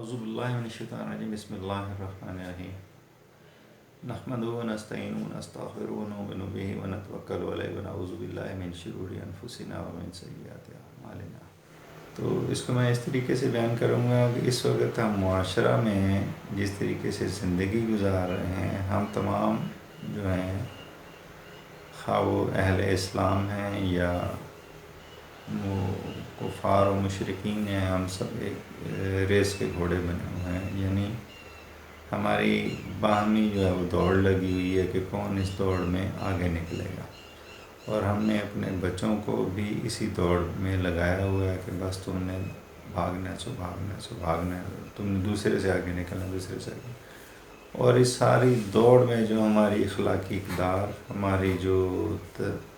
اعوذ باللہ من الشیطان الرجیم بسم اللہ الرحمن الرحیم نحمده ونستعینه ونستغفره ونؤمن به ونتوکل علیہ ونعوذ باللہ من شرور انفسنا ومن سیئات اعمالنا۔ تو اس کو میں اس طریقے سے بیان کروں گا کہ اس وقت ہم معاشرہ میں جس طریقے سے زندگی گزار رہے ہیں، ہم تمام جو ہیں خواہ وہ اہل اسلام ہیں یا وہ کفار و مشرکین ہیں، ہم سب ایک ریس کے گھوڑے بنے ہوئے ہیں۔ یعنی ہماری باہمی جو ہے وہ دوڑ لگی ہوئی ہے کہ کون اس دوڑ میں آگے نکلے گا، اور ہم نے اپنے بچوں کو بھی اسی دوڑ میں لگایا ہوا ہے کہ بس تم نے بھاگنا ہے، بھاگنا ہے، تم نے دوسرے سے آگے نکلنا، دوسرے سے آگے۔ اور اس ساری دوڑ میں جو ہماری اخلاقی اقدار، ہماری جو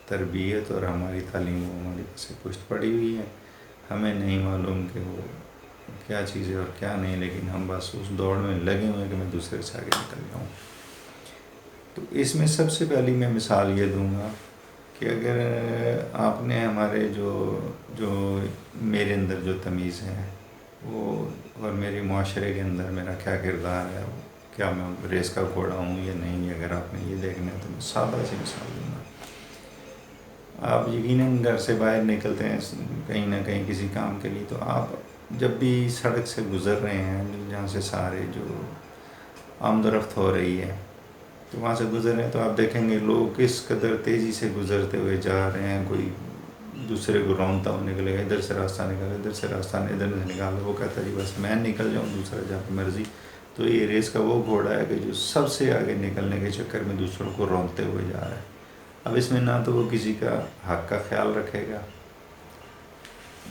تربیت اور ہماری تعلیم وہ ہماری سے پشت پڑی ہوئی ہے، ہمیں نہیں معلوم کہ وہ کیا چیز ہے اور کیا نہیں، لیکن ہم بس اس دوڑ میں لگے ہوئے ہیں کہ میں دوسرے سے آگے نکل جاؤں۔ تو اس میں سب سے پہلی میں مثال یہ دوں گا کہ اگر آپ نے ہمارے جو میرے اندر جو تمیز ہے وہ، اور میرے معاشرے کے اندر میرا کیا کردار ہے، کیا میں ریس کا گھوڑا ہوں یا نہیں، اگر آپ نے یہ دیکھنا ہے تو میں سادہ سی مثال دوں گا۔ آپ یقیناً گھر سے باہر نکلتے ہیں کہیں نہ کہیں کسی کام کے لیے، تو آپ جب بھی سڑک سے گزر رہے ہیں جہاں سے سارے جو آمد و رفت ہو رہی ہے، تو وہاں سے گزر رہے ہیں تو آپ دیکھیں گے لوگ کس قدر تیزی سے گزرتے ہوئے جا رہے ہیں۔ کوئی دوسرے کو رونتا ہوا نکلے گا، ادھر سے راستہ نکالے، ادھر سے راستہ ادھر سے نکالے، وہ کہتا ہے جی بس میں نکل جاؤں، دوسرا جہاں پہ مرضی۔ تو یہ ریس کا وہ گھوڑا ہے کہ جو سب سے آگے نکلنے کے چکر میں دوسروں کو رونتے ہوئے جا رہا ہے۔ اب اس میں نہ تو وہ کسی کا حق کا خیال رکھے گا،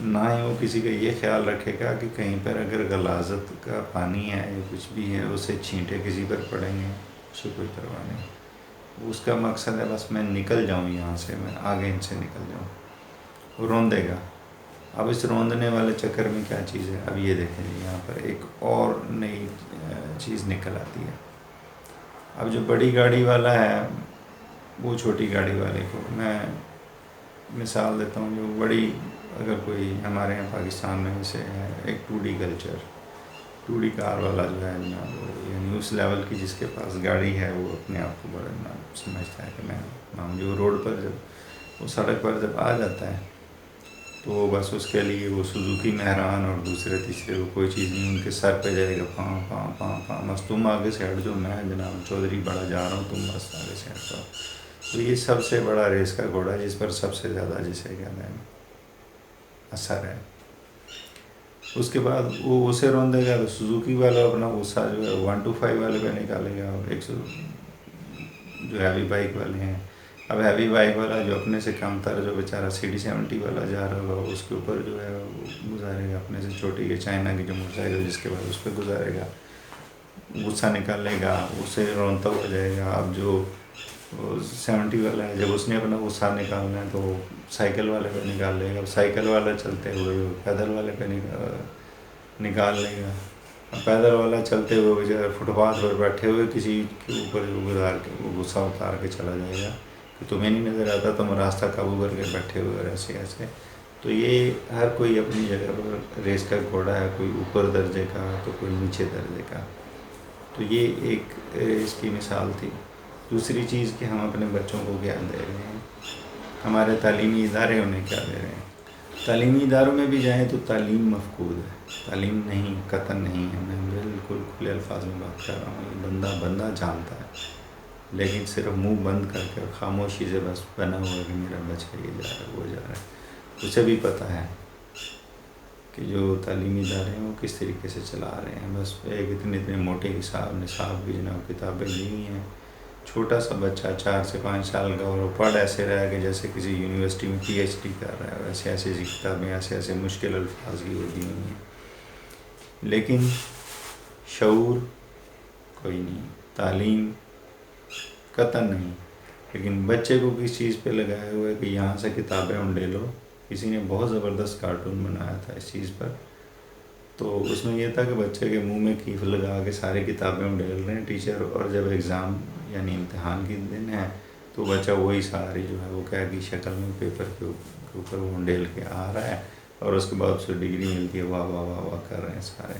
نہ ہی وہ کسی کا یہ خیال رکھے گا کہ کہیں پر اگر غلاظت کا پانی ہے یا کچھ بھی ہے اسے چھینٹے کسی پر پڑیں گے، اسے کوئی پرواہ نہیں۔ اس کا مقصد ہے بس میں نکل جاؤں یہاں سے، میں آگے ان سے نکل جاؤں۔ وہ روندے گا۔ اب اس روندنے والے چکر میں کیا چیز ہے، اب یہ دیکھیں جی یہاں پر ایک اور نئی چیز نکل آتی ہے۔ اب جو بڑی گاڑی والا ہے وہ چھوٹی گاڑی والے کو، میں مثال دیتا ہوں، جو بڑی، اگر کوئی ہمارے یہاں پاکستان میں سے ہے ایک 2D کلچر، 2D کار والا جو ہے جناب، یعنی اس لیول کی جس کے پاس گاڑی ہے وہ اپنے آپ کو بڑا سمجھتا ہے کہ میں جو روڈ پر جب وہ سڑک پر جب آ جاتا ہے تو بس اس کے لیے وہ سوزوکی مہران اور دوسرے تیسرے کو کوئی چیز نہیں، ان کے سر پہ جائے گا، پاں پاں پاں پاں، بس تم آگے سے ہٹ جو، میں جناب چودھری بڑا جا رہا ہوں، تم بس آگے سے ہٹ جاؤ۔ تو یہ سب سے بڑا ریس کا گھوڑا ہے جس پر سب سے زیادہ جسے کہتے ہیں اثر ہے۔ اس کے بعد وہ اسے روندے گا تو سوزوکی والا اپنا غصہ جو ہے 125 والے پہ نکالے گا، اور 100 جو ہیوی بائک والے ہیں، اب ہیوی بائک والا جو اپنے سے کم تر، جو بیچارہ CD70 والا جا رہا ہوگا، اس کے اوپر جو ہے وہ گزارے گا، اپنے سے چھوٹی کے چائنا کی جو موٹر سائیکل جس کے بعد اس پہ گزارے گا، غصہ نکالے گا، اسے رونتا ہوا جائے گا۔ اب جو 70 والا ہے، جب اس نے اپنا غصہ نکالنا ہے تو سائیکل والے پہ نکال لے گا، سائیکل والا چلتے ہوئے پیدل والے پہ نکال لے گا، پیدل والا چلتے ہوئے جو ہے فٹ پاتھ پر بیٹھے ہوئے کسی کے اوپر گزار کے وہ غصہ اتار کے چلا جائے گا کہ تمہیں نہیں نظر آتا، تم راستہ قابو کر کے بیٹھے ہوئے، اور ایسے ایسے۔ تو یہ ہر کوئی اپنی جگہ پر ریس کا گھوڑا ہے، کوئی اوپر درجے کا تو کوئی نیچے درجے کا۔ تو یہ ایک اس کی مثال تھی۔ دوسری چیز کہ ہم اپنے بچوں کو کیا دے رہے ہیں، ہمارے تعلیمی ادارے انہیں کیا دے رہے ہیں۔ تعلیمی اداروں میں بھی جائیں تو تعلیم مفقود ہے، تعلیم نہیں، قطعاً نہیں ہے، میں بالکل کھلے الفاظ میں بات کر رہا ہوں۔ یہ بندہ جانتا ہے، لیکن صرف منہ بند کر کے خاموشی سے بس بنا ہوا ہے کہ میرا بچہ یہ جا رہا ہے وہ جا رہا ہے۔ اسے بھی پتہ ہے کہ جو تعلیمی ادارے ہیں وہ کس طریقے سے چلا رہے ہیں، بس ایک اتنے موٹے نصاب کی جناب کتابیں لی ہوئی ہیں، چھوٹا سا بچہ 4 سے 5 سال کا، اور وہ پڑھ ایسے رہا ہے کہ جیسے کسی یونیورسٹی میں PhD کر رہا ہے، ایسے ایسے کتابیں ایسے مشکل الفاظ کی ہوتی ہوئی ہیں، لیکن شعور کوئی نہیں، تعلیم قطعاً نہیں۔ لیکن بچے کو کس چیز پہ لگایا ہوا ہے کہ یہاں سے کتابیں انڈے لو۔ کسی نے بہت زبردست کارٹون بنایا تھا اس چیز پر، تو اس میں یہ تھا کہ بچے کے منہ میں کیف لگا کے ساری کتابیں انڈیل رہے ہیں ٹیچر، اور جب ایگزام یعنی امتحان کی دن ہے تو بچہ وہی ساری جو ہے وہ کیا کی شکل میں پیپر کے اوپر وہ انڈیل کے آ رہا ہے، اور اس کے بعد اسے ڈگری ملتی ہے، واہ واہ واہ واہ کر رہے ہیں سارے۔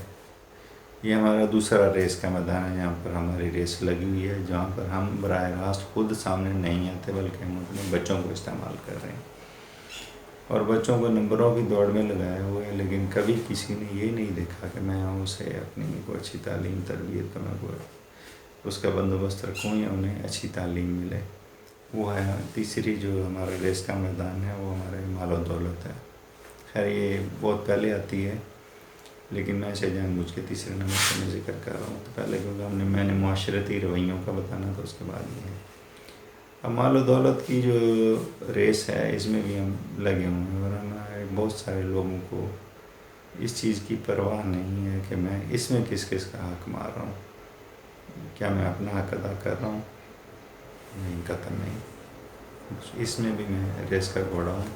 یہ ہمارا دوسرا ریس کا میدان ہے، جہاں پر ہماری ریس لگی ہوئی ہے، جہاں پر ہم براہ راست خود سامنے نہیں آتے بلکہ ہم اپنے بچوں کو استعمال کر رہے ہیں اور بچوں کو نمبروں کی دوڑ میں لگائے ہوئے ہیں، لیکن کبھی کسی نے یہ نہیں دیکھا کہ میں اسے اپنی کو اچھی تعلیم تربیت میں کوئی اس کا بندوبست رکھوں یا انہیں اچھی تعلیم ملے۔ وہ ہے تیسری جو ہمارا ریس کا میدان ہے، وہ ہمارے مال و دولت ہے۔ خیر یہ بہت پہلے آتی ہے، لیکن میں اسے جان بوجھ کے تیسرے نمبر سے میں ذکر کر رہا ہوں۔ تو پہلے کیونکہ میں نے معاشرتی رویوں کا بتانا تھا، اس کے بعد یہ ہے۔ اب مال و دولت کی جو ریس ہے اس میں بھی ہم لگے ہوئے ہیں، اور ہمارے بہت سارے لوگوں کو اس چیز کی پرواہ نہیں ہے کہ میں اس میں کس کس کا حق مار رہا ہوں، کیا میں اپنا حق ادا کر رہا ہوں؟ نہیں، قطعاً نہیں۔ اس میں بھی میں ریس کا گھوڑا ہوں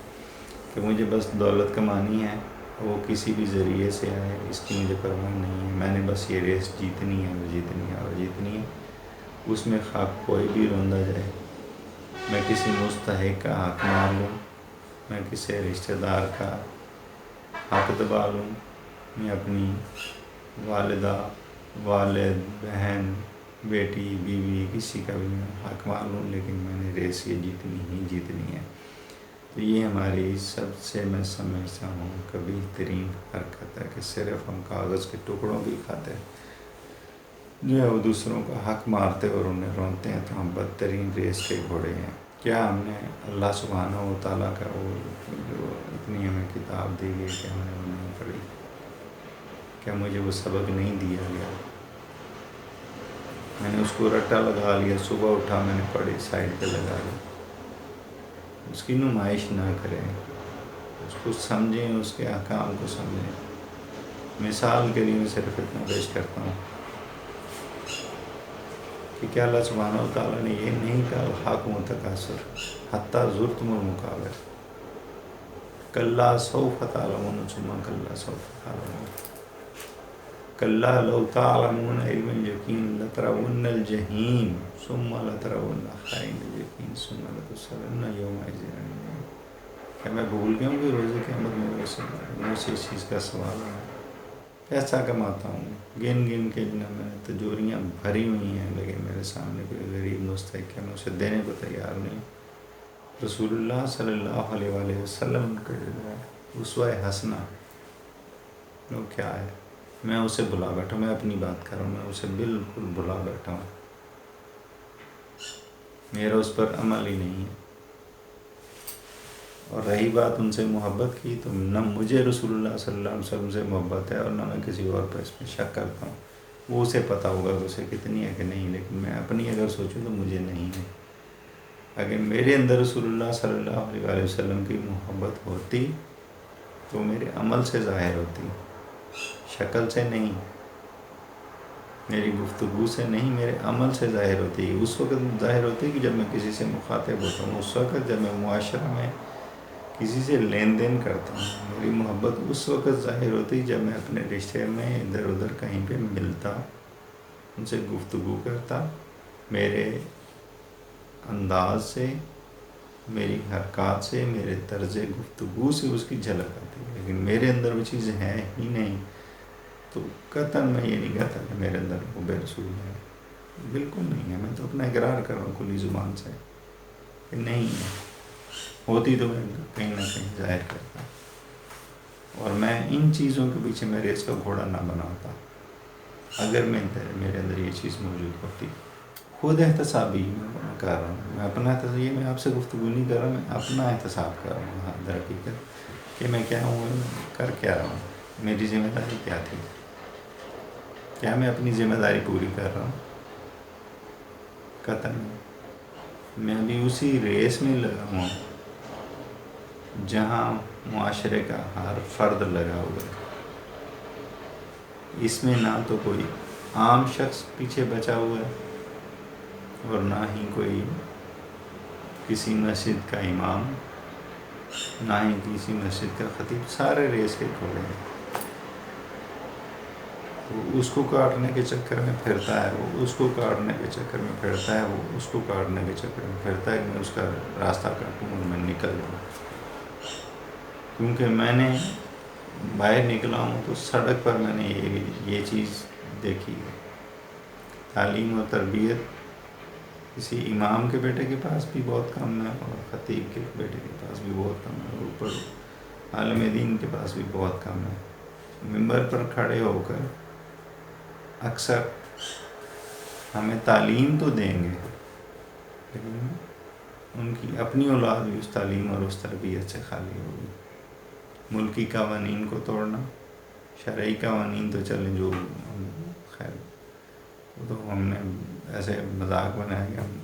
کہ مجھے بس دولت کمانی ہے، وہ کسی بھی ذریعے سے آئے اس کی مجھے پرواہ نہیں ہے۔ میں نے بس یہ ریس جیتنی ہے اور جیتنی ہے اور جیتنی ہے۔ اس میں خواہ کوئی بھی روندا جائے، میں کسی مستحق کا حق مار لوں، میں کسی رشتہ دار کا حق دبا لوں، میں اپنی والدہ، والد، بہن، بیٹی، بیوی، کسی کا بھی میں حق مار لوں، لیکن میں نے ریس یہ جیتنی ہی جیتنی ہے۔ تو یہ ہماری سب سے میں سمجھتا ہوں کبھی ترین حرکت ہے کہ صرف ہم کاغذ کے ٹکڑوں کی خاطر جو ہے وہ دوسروں کا حق مارتے اور انہیں رونتے ہیں، تو ہم بدترین ریس کے گھوڑے ہیں۔ کیا ہم نے اللہ سبحانہ و تعالیٰ کا وہ جو اتنی ہمیں کتاب دی گئی کہ ہم نے وہ نہیں پڑھی؟ کیا مجھے وہ سبق نہیں دیا گیا؟ میں نے اس کو رٹا لگا لیا، صبح اٹھا میں نے پڑھی، سائڈ پہ لگا لی۔ اس کی نمائش نہ کریں، اس کو سمجھیں، اس کے احکام کو سمجھیں۔ مثال کے لیے میں صرف اتنا پیش کرتا ہوں کہ کیا اللہ سبحانہ و تعالیٰ نے یہ نہیں کہا الحاق متکاثر حتیٰ زرتم المقابر، کلا سوف تعلمون ثم کلا سوف تعلمون، کلا لو تعلمون علم الیقین لترون الجحیم ثم لترونها عین الیقین ثم لتسألن یومئذ عن النعیم۔ کیا میں بھول گیا ہوں کہ روز قیامت میں مجھ سے اس چیز کا سوال ہے؟ پیسہ کماتا ہوں، گن گن کے جنہیں میں تجوریاں بھری ہوئی ہیں، لیکن میرے سامنے کوئی غریب مستحق ہے، میں اسے دینے کو تیار نہیں۔ رسول اللہ صلی اللہ علیہ وآلہ وسلم کا جو ہے اسوہ حسنہ وہ کیا ہے؟ میں اسے بلا بیٹھا ہوں، میں اپنی بات کر رہا ہوں، میں اسے بالکل بلا بیٹھا ہوں، میرا اس پر عمل ہی نہیں ہے۔ اور رہی بات ان سے محبت کی، تو نہ مجھے رسول اللہ صلی اللہ علیہ وسلم سے محبت ہے اور نہ میں کسی اور پر اس میں شک کرتا ہوں۔ وہ اسے پتہ ہوگا کہ اسے کتنی ہے کہ نہیں، لیکن میں اپنی اگر سوچوں تو مجھے نہیں ہے۔ اگر میرے اندر رسول اللہ صلی اللہ علیہ وآلہ وسلم کی محبت ہوتی تو میرے عمل سے ظاہر ہوتی، شکل سے نہیں، میری گفتگو سے نہیں، میرے عمل سے ظاہر ہوتی۔ اس وقت ظاہر ہوتی کہ جب میں کسی سے مخاطب ہوتا ہوں، اس وقت جب میں معاشرہ میں کسی سے لین دین کرتا ہوں، میری محبت اس وقت ظاہر ہوتی جب میں اپنے رشتے میں ادھر ادھر کہیں پہ ملتا، ان سے گفتگو کرتا، میرے انداز سے، میری حرکات سے، میرے طرز گفتگو سے اس کی جھلک آتی ہے۔ لیکن میرے اندر وہ چیز ہے ہی نہیں، تو قطعاً میں یہ نہیں کہتا کہ میرے اندر وہ بے رسول ہے، بالکل نہیں ہے۔ میں تو اپنا اقرار کر رہا ہوں کلی زبان سے کہ نہیں ہے، ہوتی تو میں کہیں نہ کہیں ظاہر کرتا، اور میں ان چیزوں کے پیچھے میں ریس کا گھوڑا نہ بناتا اگر میرے اندر یہ چیز موجود ہوتی۔ خود احتسابی میں کر رہا ہوں، میں اپنا احتساب، یہ میں آپ سے گفتگو نہیں کر رہا، میں اپنا احتساب کر رہا ہوں ہاں در حقیقت کہ میں کیا ہوں، کر کیا رہا ہوں، میری ذمہ داری کیا تھی، کیا میں اپنی ذمہ داری پوری کر رہا ہوں؟ قطعاً نہیں۔ میں بھی اسی ریس میں لگا ہوں جہاں معاشرے کا ہر فرد لگا ہوا ہے۔ اس میں نہ تو کوئی عام شخص پیچھے بچا ہوا ہے اور نہ ہی کوئی کسی مسجد کا امام، نہ ہی کسی مسجد کا خطیب، سارے ریس کے گھوڑے ہیں۔ وہ اس کو کاٹنے کے چکر میں پھرتا ہے، وہ اس کو کاٹنے کے چکر میں پھرتا ہے، وہ اس کو کاٹنے کے چکر میں پھرتا ہے کہ میں اس کا راستہ کاٹوں اور میں نکل جاؤں۔ کیونکہ میں نے باہر نکلا ہوں تو سڑک پر میں نے یہ چیز دیکھیے تعلیم و تربیت کسی امام کے بیٹے کے پاس بھی بہت کم ہے اور خطیب کے بیٹے کے پاس بھی بہت کم ہے، اور اوپر عالم دین کے پاس بھی بہت کم ہے۔ ممبر پر کھڑے ہو کر اکثر ہمیں تعلیم تو دیں گے، لیکن ان کی اپنی اولاد بھی اس تعلیم اور اس تربیت سے خالی ہوگی۔ ملکی قوانین کو توڑنا، شرعی قوانین تو چلیں جو خیر وہ تو ہم نے ایسے مذاق بنایا کہ ہم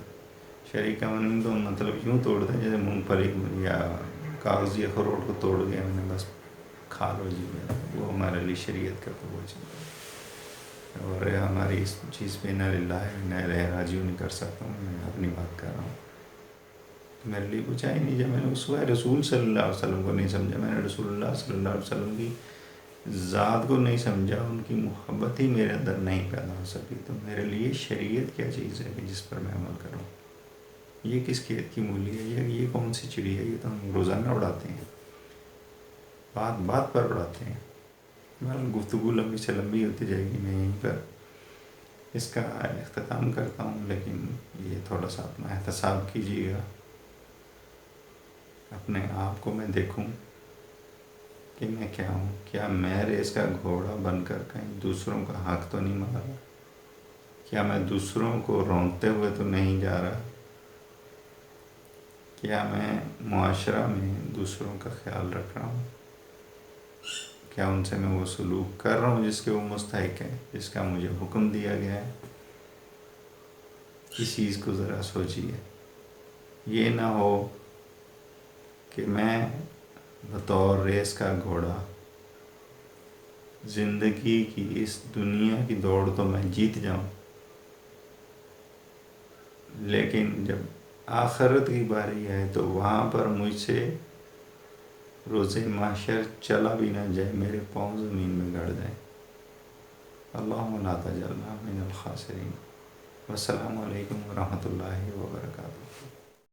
شرعی قوانین تو مطلب یوں توڑتے ہیں جیسے مونگ پھلی یا کاغذ یا اخروٹ کو توڑ گیا ہم نے، بس کھا لو جی، وہ ہمارے لیے شریعت کا تو وہ چیز ہے۔ اور ہماری اس چیز پہ انا للہ و انا الیہ راجعون نہیں کر سکتا ہوں، میں اپنی بات کر رہا ہوں۔ میرے لیے کچھ ہے ہی نہیں، جب میں نے اسوہ رسول صلی اللہ علیہ وسلم کو نہیں سمجھا، میں نے رسول اللہ صلی اللہ علیہ وسلم کی ذات کو نہیں سمجھا، ان کی محبت ہی میرے اندر نہیں پیدا ہو سکی، تو میرے لیے شریعت کیا چیز ہے کہ جس پر میں عمل کروں؟ یہ کس کھیت کی مولی ہے، یہ کون سی چڑی ہے؟ یہ تو ہم روزانہ اڑاتے ہیں، بات بات پر اڑاتے ہیں۔ گفتگو لمبی سے لمبی ہوتی جائے گی، میں یہیں پر اس کا اختتام کرتا ہوں، لیکن یہ تھوڑا سا اپنا احتساب کیجیے گا، اپنے آپ کو میں دیکھوں کہ میں کیا ہوں، کیا میں ریس کا گھوڑا بن کر کہیں دوسروں کا حق تو نہیں مارا رہا؟ کیا میں دوسروں کو رونقتے ہوئے تو نہیں جا رہا؟ کیا میں معاشرہ میں دوسروں کا خیال رکھ رہا ہوں؟ کیا ان سے میں وہ سلوک کر رہا ہوں جس کے وہ مستحق ہے، جس کا مجھے حکم دیا گیا ہے؟ اس چیز کو ذرا سوچیے، یہ نہ ہو کہ میں بطور ریس کا گھوڑا زندگی کی اس دنیا کی دوڑ تو میں جیت جاؤں، لیکن جب آخرت کی باری ہے تو وہاں پر مجھ سے روز محشر چلا بھی نہ جائے، میرے پاؤں زمین میں گڑ جائیں۔ اللہم لا تجعلنا من الخاسرین۔ والسلام علیکم ورحمۃ اللہ وبرکاتہ۔